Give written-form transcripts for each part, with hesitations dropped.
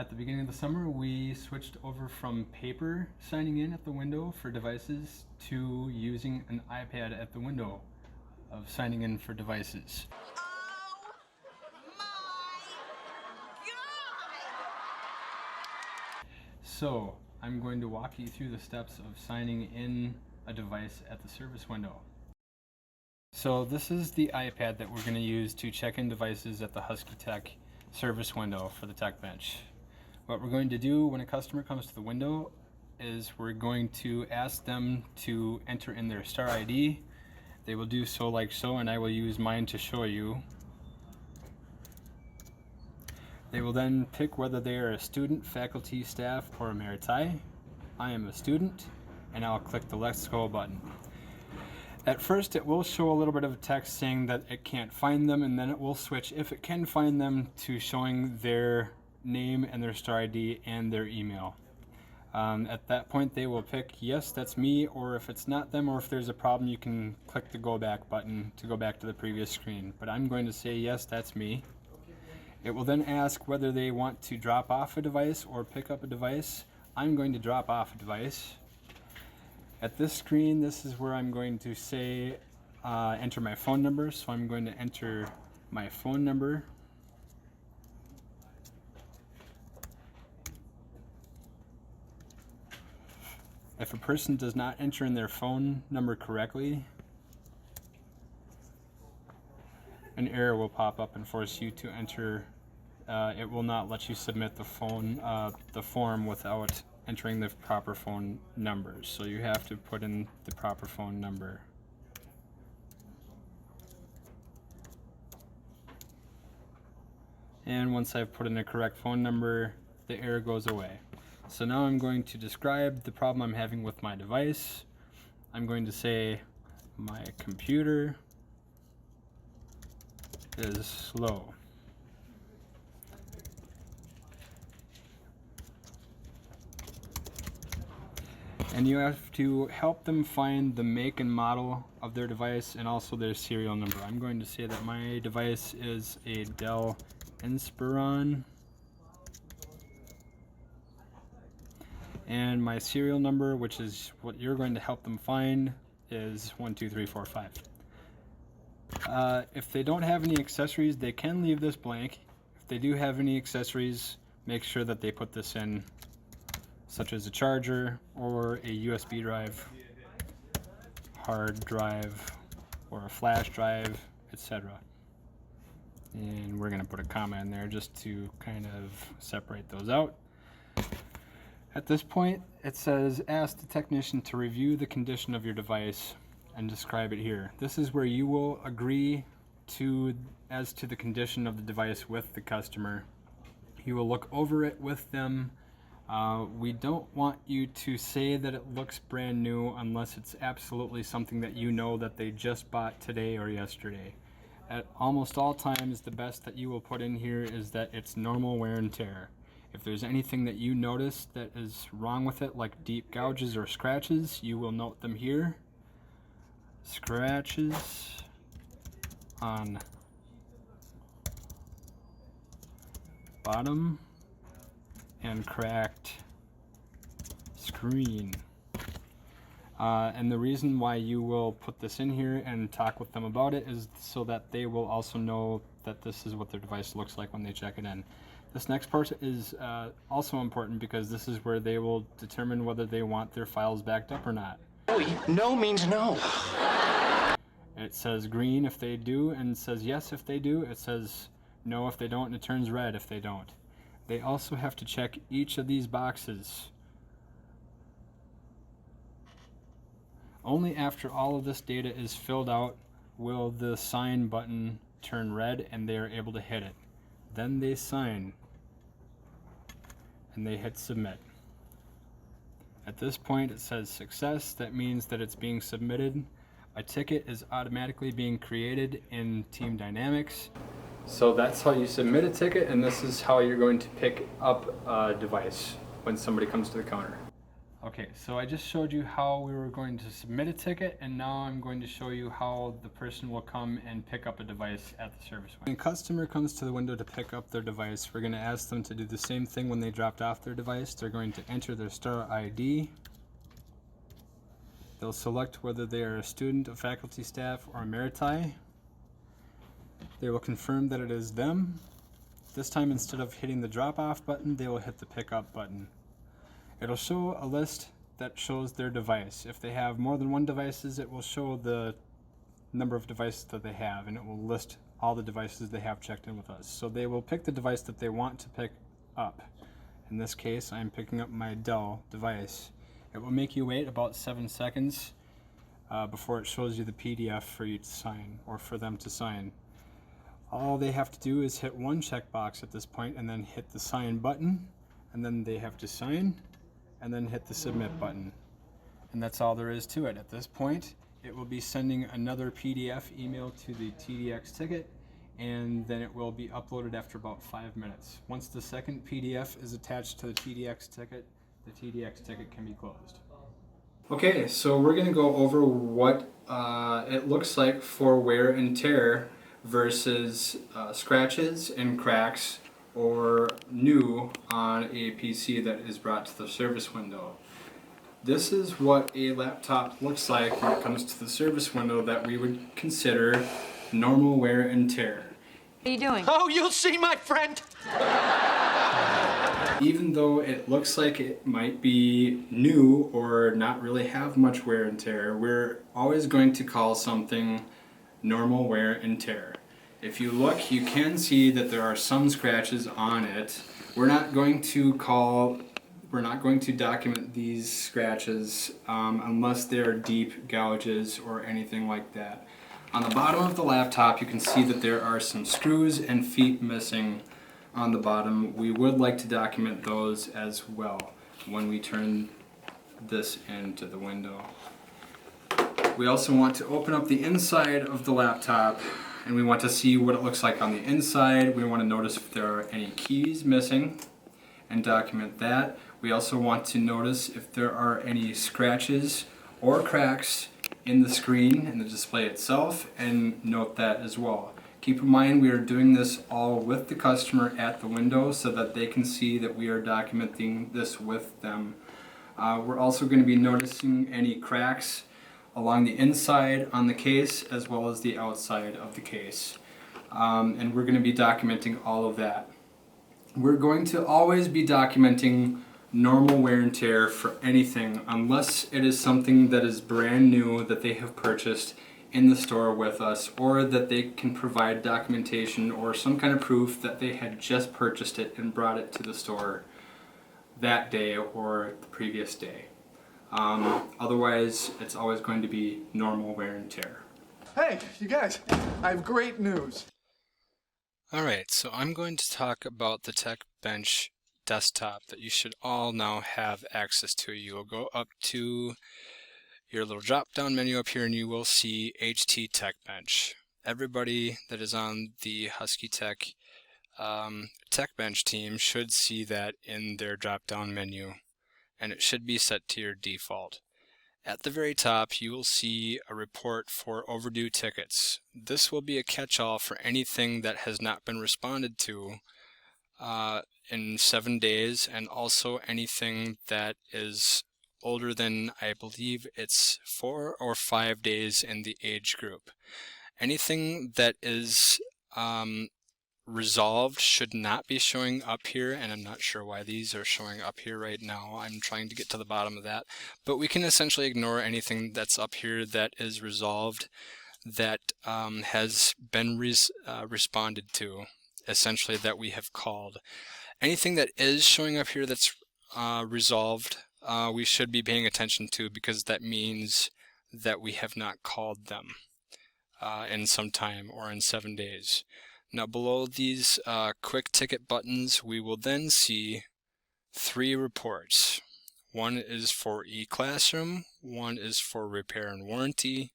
At the beginning of the summer, we switched over from paper signing in at the window for devices to using an iPad at the window of signing in for devices. Oh my God! So I'm going to walk you through the steps of signing in a device at the service window. So this is the iPad that we're going to use to check in devices at the Husky Tech service window for the Tech Bench. What we're going to do when a customer comes to the window is we're going to ask them to enter in their star ID. They will do so like so, and I will use mine to show you. They will then pick whether they are a student, faculty, staff, or a Emeriti. I am a student, and I'll click the Let's Go button. At first, it will show a little bit of text saying that it can't find them, and then it will switch, if it can find them, to showing their name and their star ID and their email. At that point, they will pick yes, that's me, or if it's not them, or if there's a problem, you can click the go back button to go back to the previous screen. But I'm going to say yes, that's me. It will then ask whether they want to drop off a device or pick up a device. I'm going to drop off a device. At this screen, this is where I'm going to say enter my phone number. So I'm going to enter my phone number. If a person does not enter in their phone number correctly, an error will pop up and force you to enter. It will not let you submit the form without entering the proper phone numbers. So you have to put in the proper phone number. And once I've put in the correct phone number, the error goes away. So now I'm going to describe the problem I'm having with my device. I'm going to say my computer is slow. And you have to help them find the make and model of their device and also their serial number. I'm going to say that my device is a Dell Inspiron. And my serial number, which is what you're going to help them find, is 12345. If they don't have any accessories, they can leave this blank. If they do have any accessories, make sure that they put this in, such as a charger or a USB drive, hard drive, or a flash drive, etc. And we're going to put a comma in there just to kind of separate those out. At this point, it says, ask the technician to review the condition of your device and describe it here. This is where you will agree as to the condition of the device with the customer. You will look over it with them. We don't want you to say that it looks brand new unless it's absolutely something that you know that they just bought today or yesterday. At almost all times, the best that you will put in here is that it's normal wear and tear. If there's anything that you notice that is wrong with it, like deep gouges or scratches, you will note them here. Scratches on bottom and cracked screen. And the reason why you will put this in here and talk with them about it is so that they will also know that this is what their device looks like when they check it in. This next part is also important because this is where they will determine whether they want their files backed up or not. No means no. It says green if they do, and it says yes if they do. It says no if they don't, and it turns red if they don't. They also have to check each of these boxes. Only after all of this data is filled out will the sign button turn red and they are able to hit it. Then they sign and they hit submit. At this point it says success. That means that it's being submitted. A ticket is automatically being created in Team Dynamics. So that's how you submit a ticket, and this is how you're going to pick up a device when somebody comes to the counter. Okay, so I just showed you how we were going to submit a ticket, and now I'm going to show you how the person will come and pick up a device at the service window. When a customer comes to the window to pick up their device, we're going to ask them to do the same thing when they dropped off their device. They're going to enter their store ID. They'll select whether they are a student, a faculty, staff, or a Meriti. They will confirm that it is them. This time, instead of hitting the drop-off button, they will hit the pick-up button. It'll show a list that shows their device. If they have more than one devices, it will show the number of devices that they have, and it will list all the devices they have checked in with us. So they will pick the device that they want to pick up. In this case, I'm picking up my Dell device. It will make you wait about 7 seconds before it shows you the PDF for you to sign, or for them to sign. All they have to do is hit one checkbox at this point and then hit the sign button, and then they have to sign and then hit the submit button. And that's all there is to it. At this point, it will be sending another PDF email to the TDX ticket, and then it will be uploaded after about 5 minutes. Once the second PDF is attached to the TDX ticket, the TDX ticket can be closed. Okay, so we're going to go over what it looks like for wear and tear versus scratches and cracks or new on a PC that is brought to the service window. This is what a laptop looks like when it comes to the service window that we would consider normal wear and tear. What are you doing? Oh, you'll see, my friend! Even though it looks like it might be new or not really have much wear and tear, we're always going to call something normal wear and tear. If you look, you can see that there are some scratches on it. We're not going to document these scratches unless they're deep gouges or anything like that. On the bottom of the laptop, you can see that there are some screws and feet missing on the bottom. We would like to document those as well when we turn this into the window. We also want to open up the inside of the laptop, and we want to see what it looks like on the inside. We want to notice if there are any keys missing and document that. We also want to notice if there are any scratches or cracks in the screen and the display itself, and note that as well. Keep in mind we are doing this all with the customer at the window so that they can see that we are documenting this with them. We're also going to be noticing any cracks along the inside on the case as well as the outside of the case. And we're going to be documenting all of that. We're going to always be documenting normal wear and tear for anything unless it is something that is brand new that they have purchased in the store with us, or that they can provide documentation or some kind of proof that they had just purchased it and brought it to the store that day or the previous day. Otherwise, it's always going to be normal wear and tear. Hey, you guys, I have great news. Alright, so I'm going to talk about the Tech Bench desktop that you should all now have access to. You will go up to your little drop down menu up here and you will see HT Tech Bench. Everybody that is on the Husky Tech Tech Bench team should see that in their drop down menu, and it should be set to your default. At the very top you will see a report for overdue tickets. This will be a catch-all for anything that has not been responded to in 7 days, and also anything that is older than, I believe it's 4 or 5 days in the age group. Anything that is resolved should not be showing up here, and I'm not sure why these are showing up here right now. I'm trying to get to the bottom of that, but we can essentially ignore anything that's up here that is resolved, that has been responded to, essentially that we have called. Anything that is showing up here that's resolved, we should be paying attention to, because that means that we have not called them in some time or in 7 days. Now below these quick ticket buttons we will then see 3 reports. One is for eClassroom, one is for repair and warranty,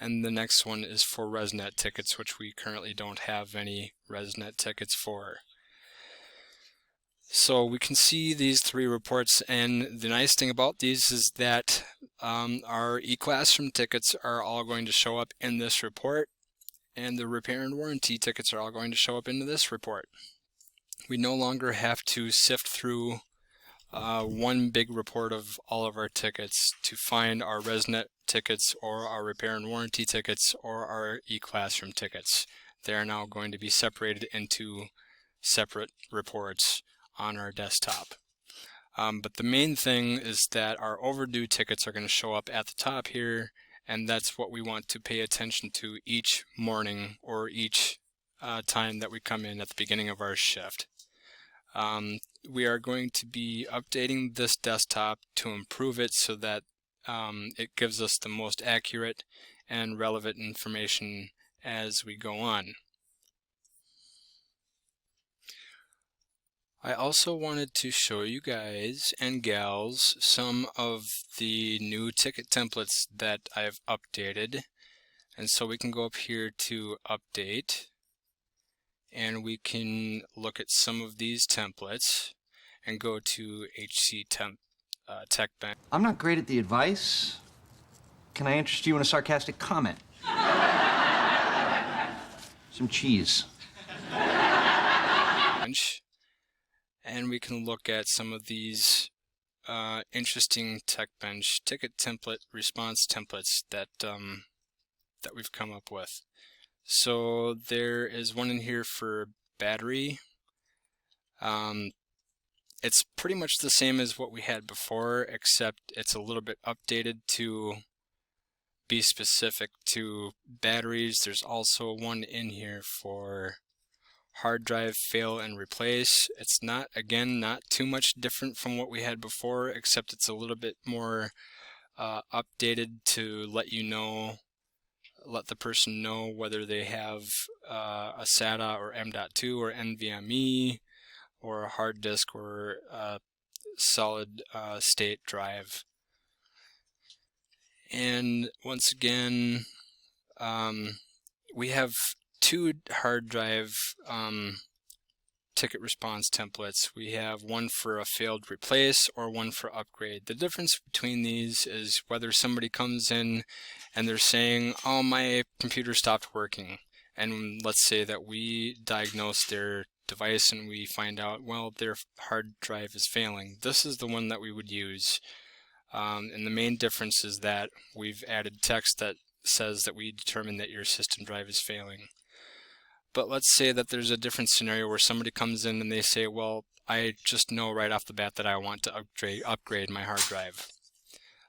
and the next one is for ResNet tickets, which we currently don't have any ResNet tickets for. So we can see these 3 reports, and the nice thing about these is that our E-Classroom tickets are all going to show up in this report, and the repair and warranty tickets are all going to show up into this report. We no longer have to sift through one big report of all of our tickets to find our ResNet tickets or our repair and warranty tickets or our E-Classroom tickets. They are now going to be separated into separate reports on our desktop. But the main thing is that our overdue tickets are going to show up at the top here, and that's what we want to pay attention to each morning or each time that we come in at the beginning of our shift. We are going to be updating this desktop to improve it so that it gives us the most accurate and relevant information as we go on. I also wanted to show you guys and gals some of the new ticket templates that I've updated. And so we can go up here to Update, and we can look at some of these templates and go to HC Tech Bench. I'm not great at the advice. Can I interest you in a sarcastic comment? Some cheese. And we can look at some of these interesting TechBench ticket template response templates that that we've come up with. So there is one in here for battery. It's pretty much the same as what we had before, except it's a little bit updated to be specific to batteries. There's also one in here for hard drive fail and replace. It's not, again, not too much different from what we had before, except it's a little bit more updated to let you know, let the person know whether they have a SATA or M.2 or NVMe or a hard disk or a solid state drive. And once again, we have 2 hard drive ticket response templates. We have one for a failed replace or one for upgrade. The difference between these is whether somebody comes in and they're saying, oh, my computer stopped working, and let's say that we diagnose their device and we find out, well, their hard drive is failing. This is the one that we would use, and the main difference is that we've added text that says that we determined that your system drive is failing. But let's say that there's a different scenario where somebody comes in and they say, well, I just know right off the bat that I want to upgrade my hard drive.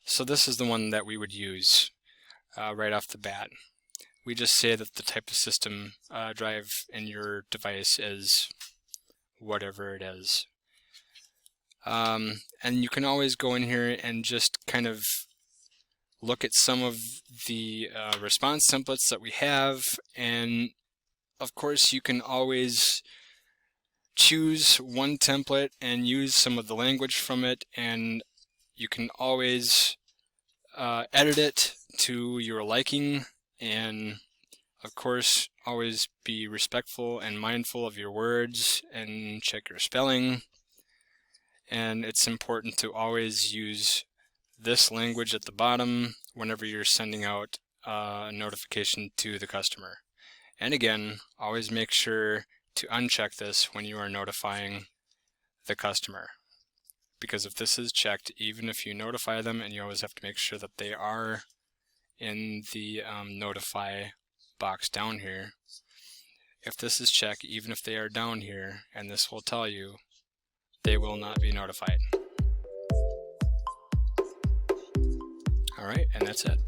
So this is the one that we would use right off the bat. We just say that the type of system drive in your device is whatever it is. And you can always go in here and just kind of look at some of the response templates that we have, and of course you can always choose one template and use some of the language from it, and you can always edit it to your liking, and of course always be respectful and mindful of your words and check your spelling. And it's important to always use this language at the bottom whenever you're sending out a notification to the customer. And again, always make sure to uncheck this when you are notifying the customer, because if this is checked, even if you notify them, and you always have to make sure that they are in the notify box down here, if this is checked, even if they are down here, and this will tell you, they will not be notified. Alright, and that's it.